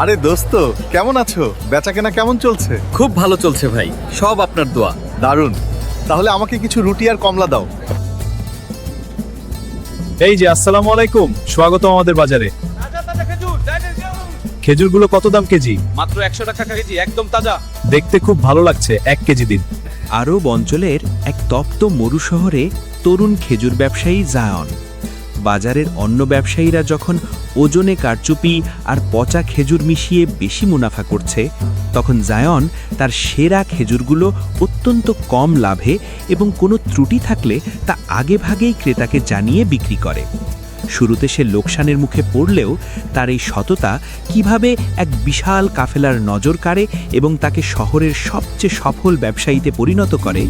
আরে দোস্ত, কেমন আছো? বেচাকেনা কেমন চলছে? খুব ভালো চলছে ভাই, সব আপনার দোয়া। দারুণ। তাহলে আমাকে কিছু রুটি আর কমলা দাও। এই যে আসসালামু আলাইকুম, স্বাগত আমাদের বাজারে। খেজুরগুলো কত দাম কেজি? মাত্র 100 টাকা কেজি, একদম তাজা। দেখতে খুব ভালো লাগছে, 1 কেজি দিন। আরব অঞ্চলের এক তপ্ত মরু শহরে তরুণ খেজুর ব্যবসায়ী জায়ন। বাজারের অন্য ব্যবসায়ীরা যখন ওজনে কারচুপি আর পচা খেজুর মিশিয়ে বেশি মুনাফা করছে, তখন জায়ন তার সেরা খেজুরগুলো অত্যন্ত কম লাভে এবং কোনো ত্রুটি থাকলে তা আগেভাগেই ক্রেতাকে জানিয়ে বিক্রি করে। শুরুতে সে লোকসানের মুখে পড়লেও তার এই সততা কিভাবে এক বিশাল কাফেলার নজর কাড়ে এবং তাকে শহরের সবচেয়ে সফল ব্যবসায়ীতে পরিণত করে,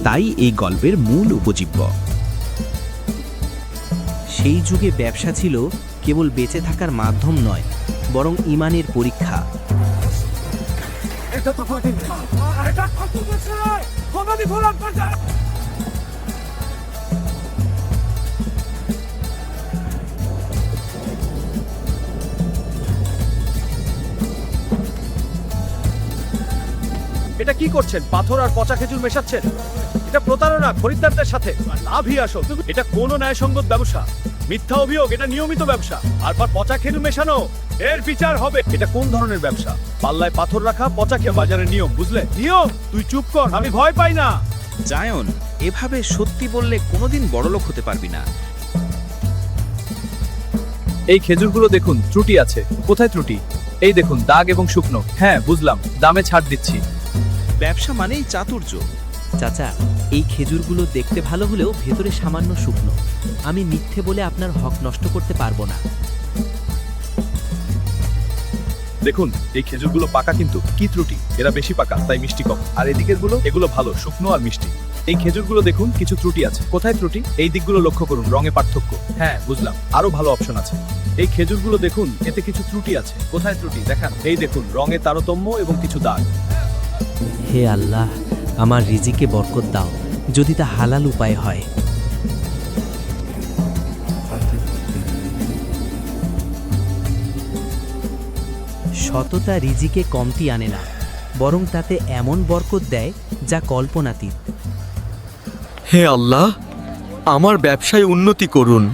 তাই এই গল্পের মূল উপজীব্য। সেই যুগে ব্যবসা ছিল কেবল বেঁচে থাকার মাধ্যম নয়, বরং ঈমানের পরীক্ষা। এটা কি করছেন? পাথর আর পচা খেজুর মেশাচ্ছেন। এটা প্রতারণা খরিদ্দারদের সাথে, লাভই আসল। এটা কোনো ন্যায়সঙ্গত ব্যবসা, মিথ্যা অভিযোগ। এটা নিয়মিত ব্যবসা। আর পচা খেজুর মেশানো, এর বিচার হবে। এটা কোন ধরনের ব্যবসা? পাল্লায় পাথর রাখা, পচা খেয়ে বাজারের নিয়ম, বুঝলে? নিয়ম? তুই চুপ কর, আমি ভয় পাই না। জায়ন, এভাবে সত্যি বললে কোনোদিন বড়লোক হতে পারবি না। এই খেজুরগুলো দেখুন, ত্রুটি আছে। কোথায় ত্রুটি? এই দেখুন, দাগ এবং শুকনো। হ্যাঁ বুঝলাম, দামে ছাড় দিচ্ছি। ব্যবসা মানেই চাতুর্য। চাচা, এই খেজুরগুলো দেখতে ভালো হলেও ভেতরে সামান্য শুকনো। আমি মিথ্যে বলে আপনার হক নষ্ট করতে পারবো না। দেখুন, এই খেজুরগুলো পাকা, কিন্তু কি ত্রুটি? এরা বেশি পাকা, তাই মিষ্টি কম। আর এদিকের গুলো, এগুলো ভালো, শুকনো আর মিষ্টি। এই খেজুরগুলো দেখুন, কিছু ত্রুটি আছে। কোথায় ত্রুটি? এই দিকগুলো লক্ষ্য করুন, রঙে পার্থক্য। হ্যাঁ বুঝলাম, আরো ভালো অপশন আছে। এই খেজুরগুলো দেখুন, এতে কিছু ত্রুটি আছে। কোথায় ত্রুটি দেখান। এই দেখুন, রঙে তারতম্য এবং কিছু দাগ। হে আল্লাহ, আমার রিজিকে বরকত দাও, যদি তা হালাল উপায় হয়। সততা রিজিকে কমতি আনে না, বরং তাতে এমন বরকত দেয় যা কল্পনাতীত। হে আল্লাহ, আমার ব্যবসায় উন্নতি করুন,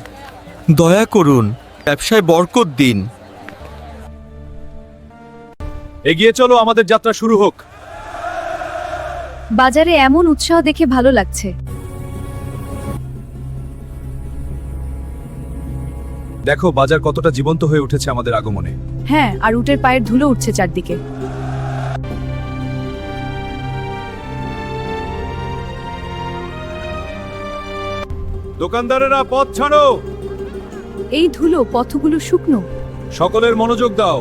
দয়া করুন, ব্যবসায় বরকত দিন। এগিয়ে চলো, আমাদের যাত্রা শুরু হোক। বাজারে এমন উৎসাহ দেখে ভালো লাগছে। দেখো, বাজার কতটা জীবন্ত হয়ে উঠেছে আমাদের আগমনে। হ্যাঁ, আর উটের পায়ের ধুলো উঠছে চারদিকে। দোকানদারেরা, পথ ছাড়ো। এই ধুলো পথগুলো শুকনো। সকলের মনোযোগ দাও।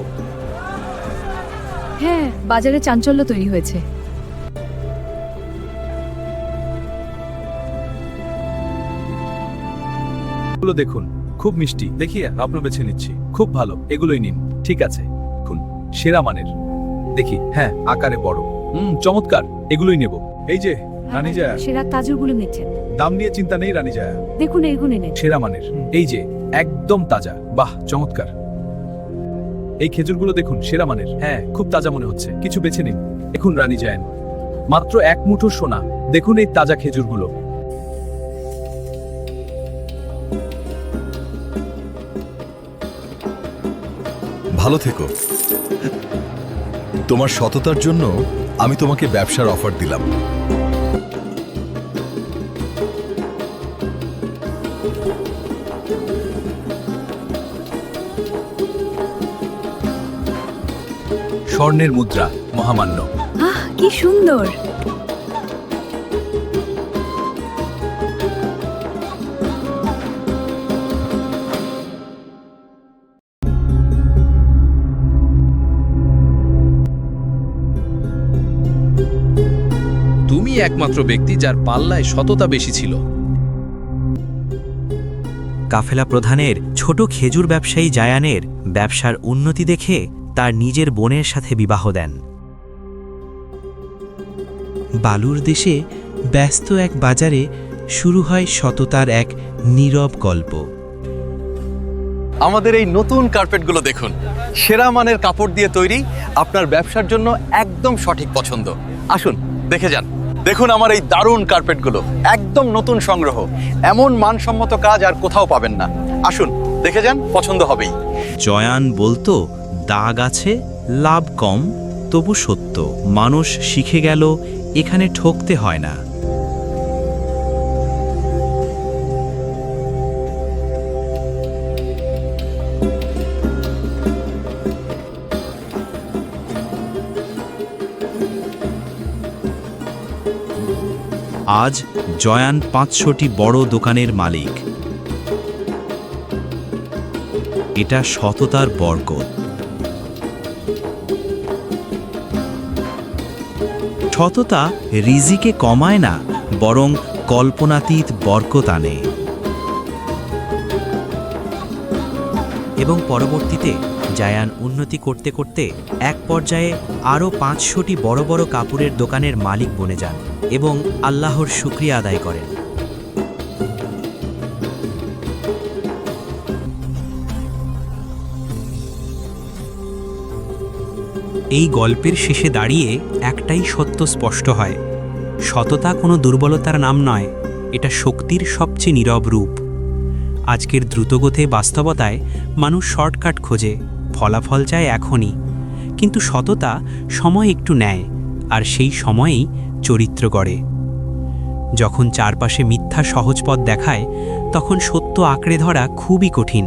হ্যাঁ, বাজারে চাঞ্চল্য তৈরি হয়েছে। এগুলো দেখুন, খুব মিষ্টি। দেখিয়ে আপনার বেছে নিচ্ছি। খুব ভালো, এগুলোই নিন। ঠিক আছে, দেখুন, সেরা মানের। দেখি, হ্যাঁ, আকারে বড়। চমৎকার, এগুলোই নেব। এই যে রানী জায়া, সেরা তাজুগুলো নিচ্ছেন। দাম নিয়ে চিন্তা নেই রানী জায়া। দেখুন, এগুলো নেন। সেরা মানের। এই যে একদম তাজা। বাহ, চমৎকার। এই খেজুরগুলো দেখুন, সেরা মানের। হ্যাঁ, খুব তাজা মনে হচ্ছে। কিছু বেছে নিন। দেখুন রানী জায়ান, মাত্র 1 মুঠো সোনা। দেখুন এই তাজা খেজুরগুলো। ভালো থেকো। তোমার সততার জন্য আমি তোমাকে ব্যবসার অফার দিলাম। স্বর্ণের মুদ্রা, মহামান্য। আহ, কি সুন্দর। তুমি একমাত্র ব্যক্তি যার পাল্লায় সততা বেশি ছিল। কাফেলা প্রধানের ছোট খেজুর ব্যবসায়ী জায়ানের ব্যবসার উন্নতি দেখে তার নিজের বোনের সাথে বিবাহ দেন। বালুর দেশে ব্যস্ত এক বাজারে শুরু হয় সততার এক নীরব গল্প। আমাদের এই নতুন কার্পেটগুলো দেখুন, সেরা মানের কাপড় দিয়ে তৈরি, আপনার ব্যবসার জন্য একদম সঠিক পছন্দ। আসুন দেখে যান। দেখুন আমার এই দারুণ কার্পেটগুলো, একদম নতুন সংগ্রহ। এমন মানসম্মত কাজ আর কোথাও পাবেন না। আসুন দেখে যান, পছন্দ হবেই। জয়ান বলতো দাগ আছে, লাভ কম, তবু সত্য। মানুষ শিখে গেল এখানে ঠকতে হয় না। আজ জয়ান 500টি বড় দোকানের মালিক। এটা সততার বরকত। সততা রিজিকে কমায় না, বরং কল্পনাতীত বরকত আনে। এবং পরবর্তীতে জায়ান উন্নতি করতে করতে এক পর্যায়ে আরও 500টি বড় বড় কাপড়ের দোকানের মালিক বনে যান এবং আল্লাহর শুকরিয়া আদায় করেন। এই গল্পের শেষে দাঁড়িয়ে একটাই সত্য স্পষ্ট হয়, সততা কোনো দুর্বলতার নাম নয়, এটা শক্তির সবচেয়ে নীরব রূপ। আজকের দ্রুতগতিতে বাস্তবতায় মানুষ শর্টকাট খোঁজে, ফলাফল চায় এখনই, কিন্তু সততা সময় একটু নেয়, আর সেই সময়েই চরিত্র গড়ে। যখন চারপাশে মিথ্যা সহজ পথ দেখায়, তখন সত্য আঁকড়ে ধরা খুবই কঠিন।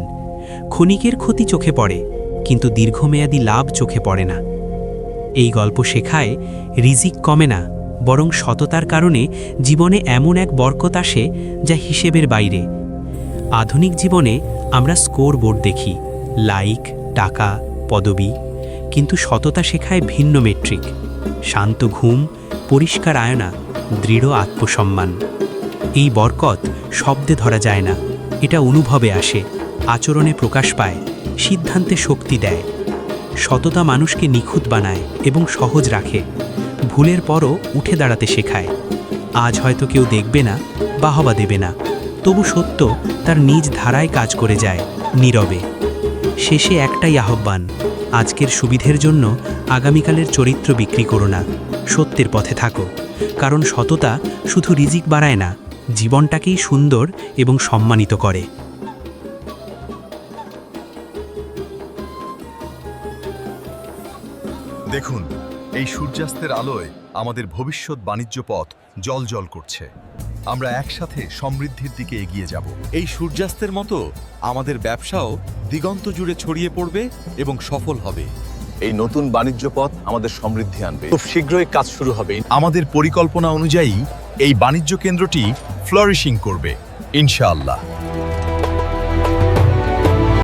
ক্ষণিকের ক্ষতি চোখে পড়ে, কিন্তু দীর্ঘমেয়াদী লাভ চোখে পড়ে না। এই গল্প শেখায় রিজিক কমে না, বরং সততার কারণে জীবনে এমন এক বরকত আসে যা হিসেবের বাইরে। আধুনিক জীবনে আমরা স্কোর বোর্ড দেখি, লাইক, টাকা, পদবি, কিন্তু সততা শেখায় ভিন্ন মেট্রিক। শান্ত ঘুম, পরিষ্কার আয়না, দৃঢ় আত্মসম্মান। এই বরকত শব্দে ধরা যায় না, এটা অনুভবে আসে, আচরণে প্রকাশ পায়, সিদ্ধান্তে শক্তি দেয়। সততা মানুষকে নিখুঁত বানায় এবং সহজ রাখে, ভুলের পরও উঠে দাঁড়াতে শেখায়। আজ হয়তো কেউ দেখবে না, বাহবা দেবে না, তবু সত্য তার নিজ ধারায় কাজ করে যায়, নীরবে। শেষে একটাই আহ্বান, আজকের সুবিধের জন্য আগামীকালের চরিত্র বিক্রি করো না, সত্যের পথে থাকো, কারণ সততা শুধু রিজিক বাড়ায় না, জীবনটাকেই সুন্দর এবং সম্মানিত করে। দেখুন, এই সূর্যাস্তের আলোয় আমাদের ভবিষ্যৎ বাণিজ্য পথ জ্বলজ্বল করছে। আমরা একসাথে সমৃদ্ধির দিকে এগিয়ে যাব। এই সূর্যাস্তের মতো আমাদের ব্যবসাও দিগন্ত জুড়ে ছড়িয়ে পড়বে এবং সফল হবে। এই নতুন বাণিজ্য পথ আমাদের সমৃদ্ধি আনবে। খুব শীঘ্রই কাজ শুরু হবে। আমাদের পরিকল্পনা অনুযায়ী এই বাণিজ্য কেন্দ্রটি ফ্লারিশিং করবে, ইনশাআল্লাহ।